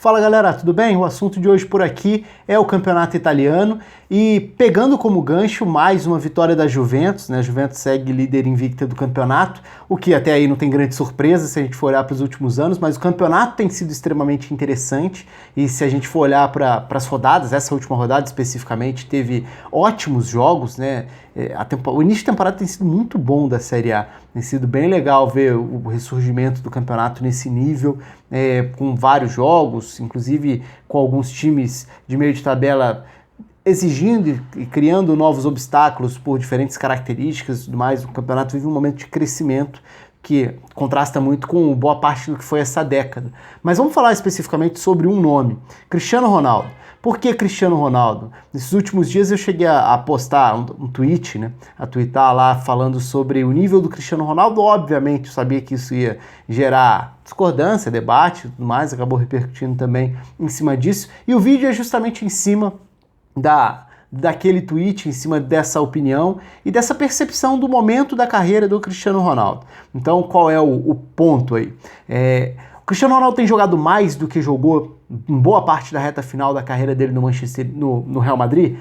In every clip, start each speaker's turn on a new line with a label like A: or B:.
A: Fala galera, tudo bem? O assunto de hoje por aqui é o campeonato italiano e pegando como gancho mais uma vitória da Juventus, né? A Juventus segue líder invicta do campeonato, o que até aí não tem grande surpresa se a gente for olhar para os últimos anos, mas o campeonato tem sido extremamente interessante e se a gente for olhar para as rodadas, essa última rodada especificamente teve ótimos jogos, né? O início de temporada tem sido muito bom da Série A, tem sido bem legal ver o ressurgimento do campeonato nesse nível, com vários jogos, inclusive com alguns times de meio de tabela exigindo e criando novos obstáculos por diferentes características e tudo mais. O campeonato vive um momento de crescimento que contrasta muito com boa parte do que foi essa década. Mas vamos falar especificamente sobre um nome, Cristiano Ronaldo. Por que Cristiano Ronaldo? Nesses últimos dias eu cheguei a postar um tweet, né? A twittar lá falando sobre o nível do Cristiano Ronaldo. Obviamente eu sabia que isso ia gerar discordância, debate e tudo mais, acabou repercutindo também em cima disso. E o vídeo é justamente em cima daquele tweet, em cima dessa opinião e dessa percepção do momento da carreira do Cristiano Ronaldo. Então qual é o ponto aí? O Cristiano Ronaldo tem jogado mais do que jogou em boa parte da reta final da carreira dele no Real Madrid.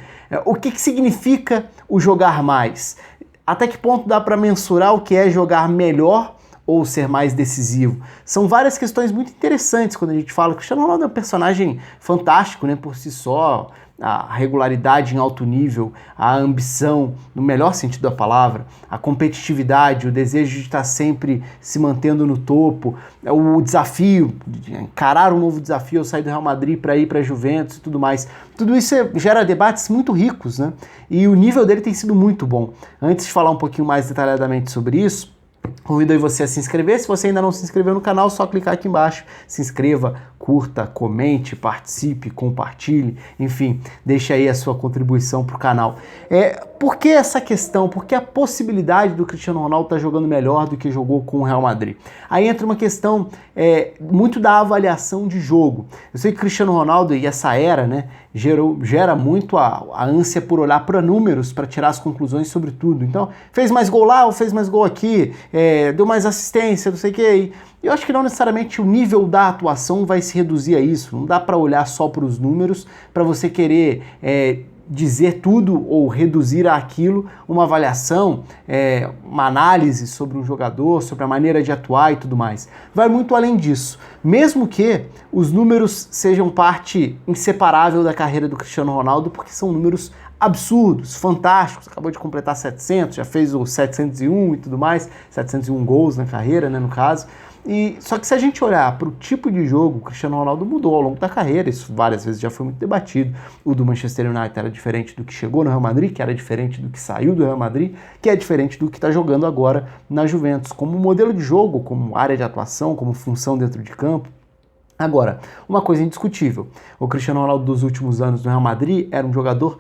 A: O que significa o jogar mais? Até que ponto dá para mensurar o que é jogar melhor ou ser mais decisivo? São várias questões muito interessantes quando a gente fala. O Cristiano Ronaldo é um personagem fantástico, né, por si só. A regularidade em alto nível, a ambição, no melhor sentido da palavra, a competitividade, o desejo de estar sempre se mantendo no topo, o desafio, de encarar um novo desafio ao sair do Real Madrid para ir para a Juventus e tudo mais. Tudo isso gera debates muito ricos, né? E o nível dele tem sido muito bom. Antes de falar um pouquinho mais detalhadamente sobre isso, convido aí você a se inscrever. Se você ainda não se inscreveu no canal, só clicar aqui embaixo, se inscreva, curta, comente, participe, compartilhe, enfim, deixe aí a sua contribuição para o canal. Por que essa questão? Por que a possibilidade do Cristiano Ronaldo estar jogando melhor do que jogou com o Real Madrid? Aí entra uma questão muito da avaliação de jogo. Eu sei que o Cristiano Ronaldo e essa era, né, gera muito a ânsia por olhar para números, para tirar as conclusões sobre tudo. Então, fez mais gol lá ou fez mais gol aqui, deu mais assistência, não sei o que. Eu acho que não necessariamente o nível da atuação vai se reduzir a isso. Não dá para olhar só para os números para você querer dizer tudo ou reduzir àquilo uma avaliação, uma análise sobre um jogador, sobre a maneira de atuar e tudo mais. Vai muito além disso. Mesmo que os números sejam parte inseparável da carreira do Cristiano Ronaldo, porque são números absurdos, fantásticos, acabou de completar 700, já fez o 701 e tudo mais, 701 gols na carreira, né, no caso. Só que se a gente olhar para o tipo de jogo, o Cristiano Ronaldo mudou ao longo da carreira, isso várias vezes já foi muito debatido. O do Manchester United era diferente do que chegou no Real Madrid, que era diferente do que saiu do Real Madrid, que é diferente do que está jogando agora na Juventus, como modelo de jogo, como área de atuação, como função dentro de campo. Agora, uma coisa indiscutível, o Cristiano Ronaldo dos últimos anos no Real Madrid era um jogador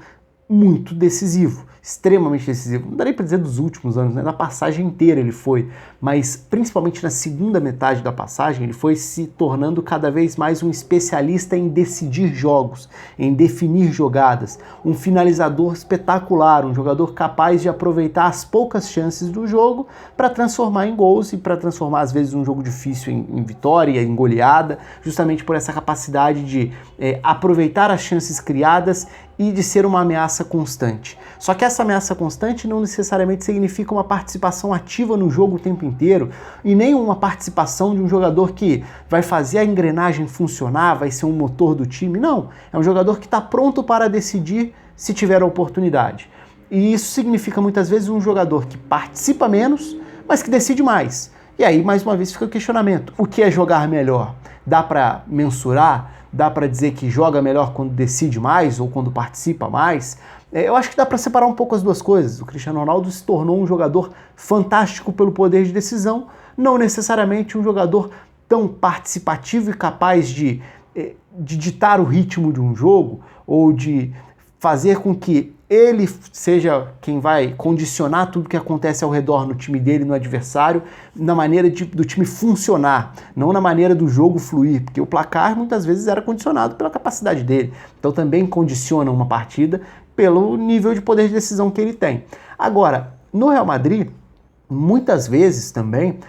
A: muito decisivo, extremamente decisivo. Não daria para dizer dos últimos anos, né? Na passagem inteira ele foi, mas principalmente na segunda metade da passagem ele foi se tornando cada vez mais um especialista em decidir jogos, em definir jogadas, um finalizador espetacular, um jogador capaz de aproveitar as poucas chances do jogo para transformar em gols e para transformar às vezes um jogo difícil em vitória, em goleada, justamente por essa capacidade de aproveitar as chances criadas e de ser uma ameaça constante. Só que essa ameaça constante não necessariamente significa uma participação ativa no jogo o tempo inteiro e nem uma participação de um jogador que vai fazer a engrenagem funcionar, vai ser um motor do time. Não, é um jogador que está pronto para decidir se tiver a oportunidade. E isso significa muitas vezes um jogador que participa menos, mas que decide mais. E aí, mais uma vez, fica o questionamento. O que é jogar melhor? Dá para mensurar? Dá para dizer que joga melhor quando decide mais ou quando participa mais? Eu acho que dá para separar um pouco as duas coisas. O Cristiano Ronaldo se tornou um jogador fantástico pelo poder de decisão, não necessariamente um jogador tão participativo e capaz de ditar o ritmo de um jogo ou de fazer com que ele seja quem vai condicionar tudo que acontece ao redor no time dele, no adversário, na maneira do time funcionar, não na maneira do jogo fluir, porque o placar muitas vezes era condicionado pela capacidade dele. Então também condiciona uma partida pelo nível de poder de decisão que ele tem. Agora, no Real Madrid, muitas vezes também,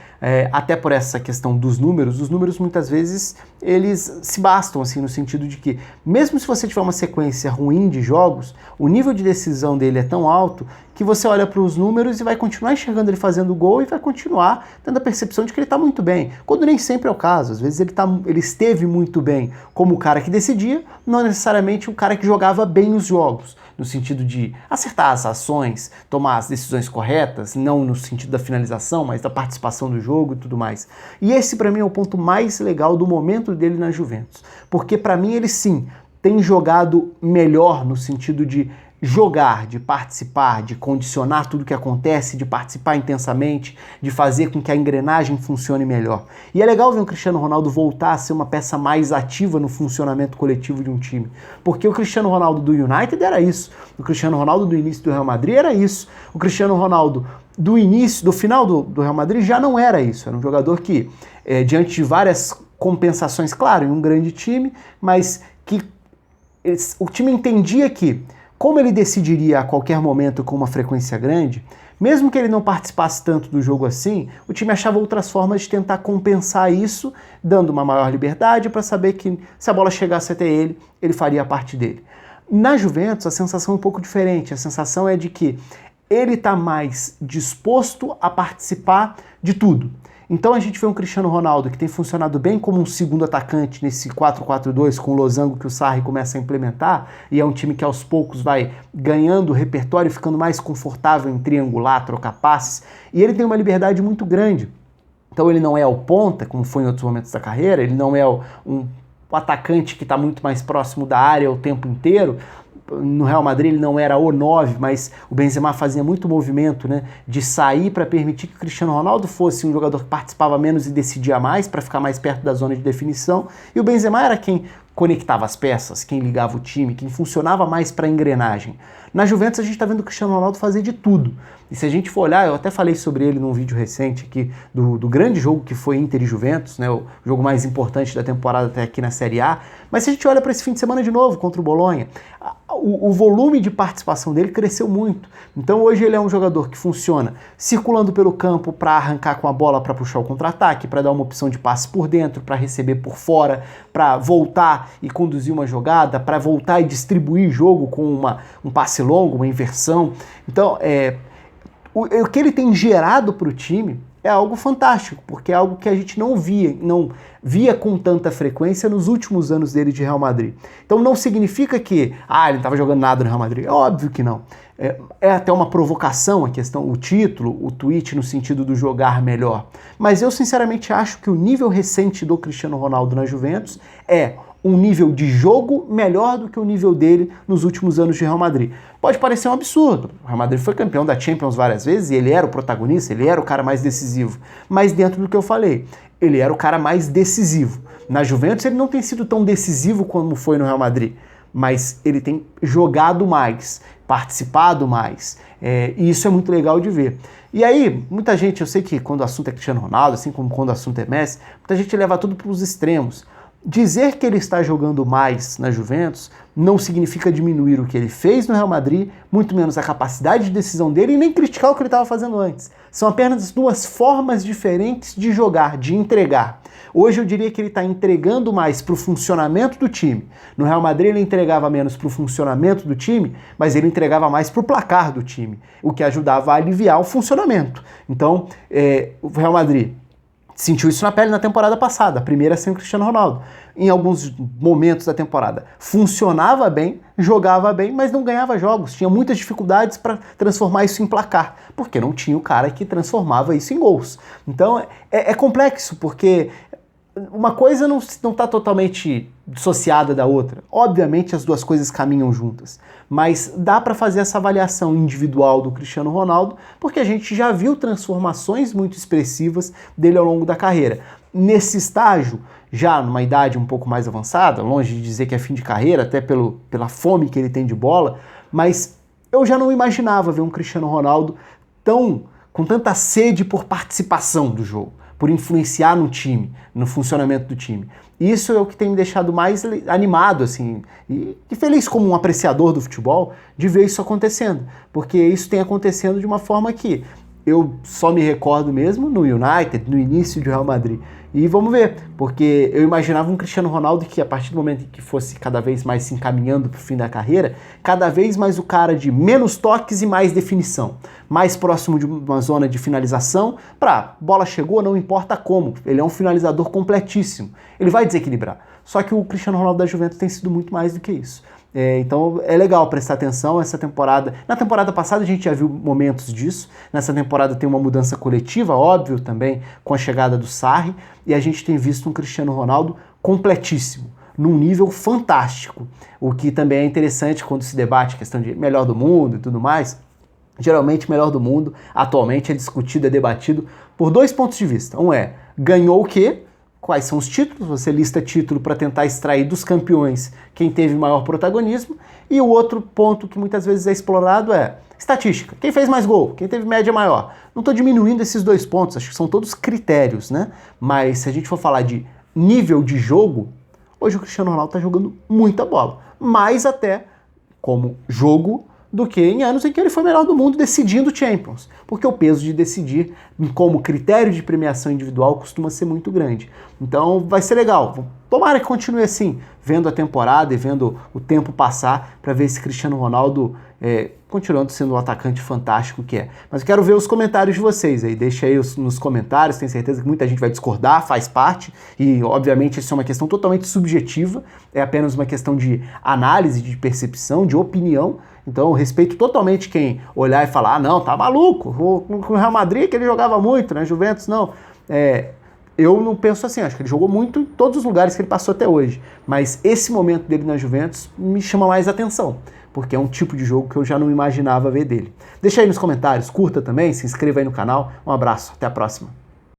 A: até por essa questão dos números. Os números muitas vezes eles se bastam, assim, no sentido de que mesmo se você tiver uma sequência ruim de jogos, o nível de decisão dele é tão alto que você olha para os números e vai continuar enxergando ele fazendo gol e vai continuar tendo a percepção de que ele está muito bem, quando nem sempre é o caso. Às vezes ele esteve muito bem como o cara que decidia, não necessariamente o cara que jogava bem os jogos, no sentido de acertar as ações, tomar as decisões corretas, não no sentido da finalização, mas da participação do jogo e tudo mais. E esse para mim é o ponto mais legal do momento dele na Juventus, porque para mim ele sim tem jogado melhor no sentido de jogar, de participar, de condicionar tudo que acontece, de participar intensamente, de fazer com que a engrenagem funcione melhor. E é legal ver o Cristiano Ronaldo voltar a ser uma peça mais ativa no funcionamento coletivo de um time, porque o Cristiano Ronaldo do United era isso, o Cristiano Ronaldo do início do Real Madrid era isso, o Cristiano Ronaldo do final do Real Madrid já não era isso, era um jogador que, diante de várias compensações, claro, em um grande time, mas que o time entendia que, como ele decidiria a qualquer momento com uma frequência grande, mesmo que ele não participasse tanto do jogo assim, o time achava outras formas de tentar compensar isso, dando uma maior liberdade para saber que se a bola chegasse até ele, ele faria a parte dele. Na Juventus, a sensação é um pouco diferente. A sensação é de que ele está mais disposto a participar de tudo. Então a gente vê um Cristiano Ronaldo que tem funcionado bem como um segundo atacante nesse 4-4-2 com o losango que o Sarri começa a implementar, e é um time que aos poucos vai ganhando repertório, ficando mais confortável em triangular, trocar passes, e ele tem uma liberdade muito grande. Então ele não é o ponta, como foi em outros momentos da carreira, ele não é o atacante que está muito mais próximo da área o tempo inteiro. No Real Madrid ele não era o 9, mas o Benzema fazia muito movimento, né, de sair para permitir que o Cristiano Ronaldo fosse um jogador que participava menos e decidia mais, para ficar mais perto da zona de definição, e o Benzema era quem conectava as peças, quem ligava o time, quem funcionava mais para a engrenagem. Na Juventus a gente está vendo o Cristiano Ronaldo fazer de tudo. E se a gente for olhar, eu até falei sobre ele num vídeo recente aqui, do grande jogo que foi Inter e Juventus, né, o jogo mais importante da temporada até aqui na Série A, mas se a gente olha para esse fim de semana de novo, contra o Bolonha, o volume de participação dele cresceu muito. Então hoje ele é um jogador que funciona circulando pelo campo para arrancar com a bola para puxar o contra-ataque, para dar uma opção de passe por dentro, para receber por fora, para voltar e conduzir uma jogada, para voltar e distribuir jogo com um passe longo, uma inversão. Então o que ele tem gerado para o time é algo fantástico, porque é algo que a gente não via com tanta frequência nos últimos anos dele de Real Madrid. Então não significa que ele não estava jogando nada no Real Madrid. É óbvio que não. É até uma provocação a questão, o título, o tweet no sentido do jogar melhor. Mas eu sinceramente acho que o nível recente do Cristiano Ronaldo na Juventus é um nível de jogo melhor do que o nível dele nos últimos anos de Real Madrid. Pode parecer um absurdo. O Real Madrid foi campeão da Champions várias vezes e ele era o protagonista, ele era o cara mais decisivo. Mas dentro do que eu falei, ele era o cara mais decisivo. Na Juventus ele não tem sido tão decisivo como foi no Real Madrid, mas ele tem jogado mais, participado mais. E isso é muito legal de ver. E aí, muita gente, eu sei que quando o assunto é Cristiano Ronaldo, assim como quando o assunto é Messi, muita gente leva tudo para os extremos. Dizer que ele está jogando mais na Juventus não significa diminuir o que ele fez no Real Madrid, muito menos a capacidade de decisão dele, e nem criticar o que ele estava fazendo antes. São apenas duas formas diferentes de jogar, de entregar. Hoje eu diria que ele está entregando mais para o funcionamento do time. No Real Madrid ele entregava menos para o funcionamento do time, mas ele entregava mais para o placar do time, o que ajudava a aliviar o funcionamento. Então, o Real Madrid sentiu isso na pele na temporada passada, a primeira sem o Cristiano Ronaldo. Em alguns momentos da temporada funcionava bem, jogava bem, mas não ganhava jogos. Tinha muitas dificuldades para transformar isso em placar, porque não tinha o cara que transformava isso em gols. Então é complexo, porque uma coisa não está totalmente dissociada da outra. Obviamente as duas coisas caminham juntas, mas dá para fazer essa avaliação individual do Cristiano Ronaldo, porque a gente já viu transformações muito expressivas dele ao longo da carreira. Nesse estágio, já numa idade um pouco mais avançada, longe de dizer que é fim de carreira, até pela fome que ele tem de bola, mas eu já não imaginava ver um Cristiano Ronaldo com tanta sede por participação do jogo, por influenciar no time, no funcionamento do time. Isso é o que tem me deixado mais animado, assim, e feliz como um apreciador do futebol, de ver isso acontecendo, porque isso tem acontecendo de uma forma que eu só me recordo mesmo no United, no início do Real Madrid. E vamos ver, porque eu imaginava um Cristiano Ronaldo que a partir do momento em que fosse cada vez mais se encaminhando para o fim da carreira, cada vez mais o cara de menos toques e mais definição, mais próximo de uma zona de finalização, para bola chegou, não importa como, ele é um finalizador completíssimo, ele vai desequilibrar. Só que o Cristiano Ronaldo da Juventus tem sido muito mais do que isso. Então é legal prestar atenção essa temporada. Na temporada passada a gente já viu momentos disso. Nessa temporada tem uma mudança coletiva, óbvio, também com a chegada do Sarri. E a gente tem visto um Cristiano Ronaldo completíssimo, num nível fantástico. O que também é interessante quando se debate a questão de melhor do mundo e tudo mais. Geralmente melhor do mundo atualmente é discutido, é debatido por dois pontos de vista. Um é, ganhou o quê? Quais são os títulos? Você lista título para tentar extrair dos campeões quem teve maior protagonismo. E o outro ponto que muitas vezes é explorado é estatística. Quem fez mais gol? Quem teve média maior? Não estou diminuindo esses dois pontos, acho que são todos critérios, né? Mas se a gente for falar de nível de jogo, hoje o Cristiano Ronaldo está jogando muita bola. Mais até como jogo do que em anos em que ele foi melhor do mundo decidindo Champions. Porque o peso de decidir como critério de premiação individual costuma ser muito grande. Então vai ser legal. Tomara que continue assim, vendo a temporada e vendo o tempo passar para ver esse Cristiano Ronaldo continuando sendo o atacante fantástico que é. Mas eu quero ver os comentários de vocês aí. Deixa aí nos comentários, tenho certeza que muita gente vai discordar, faz parte. E obviamente isso é uma questão totalmente subjetiva, é apenas uma questão de análise, de percepção, de opinião. Então eu respeito totalmente quem olhar e falar, ah não, tá maluco, o Real Madrid que ele jogava muito, né, Juventus não. Eu não penso assim, acho que ele jogou muito em todos os lugares que ele passou até hoje, mas esse momento dele na Juventus me chama mais atenção, porque é um tipo de jogo que eu já não imaginava ver dele. Deixa aí nos comentários, curta também, se inscreva aí no canal, um abraço, até a próxima.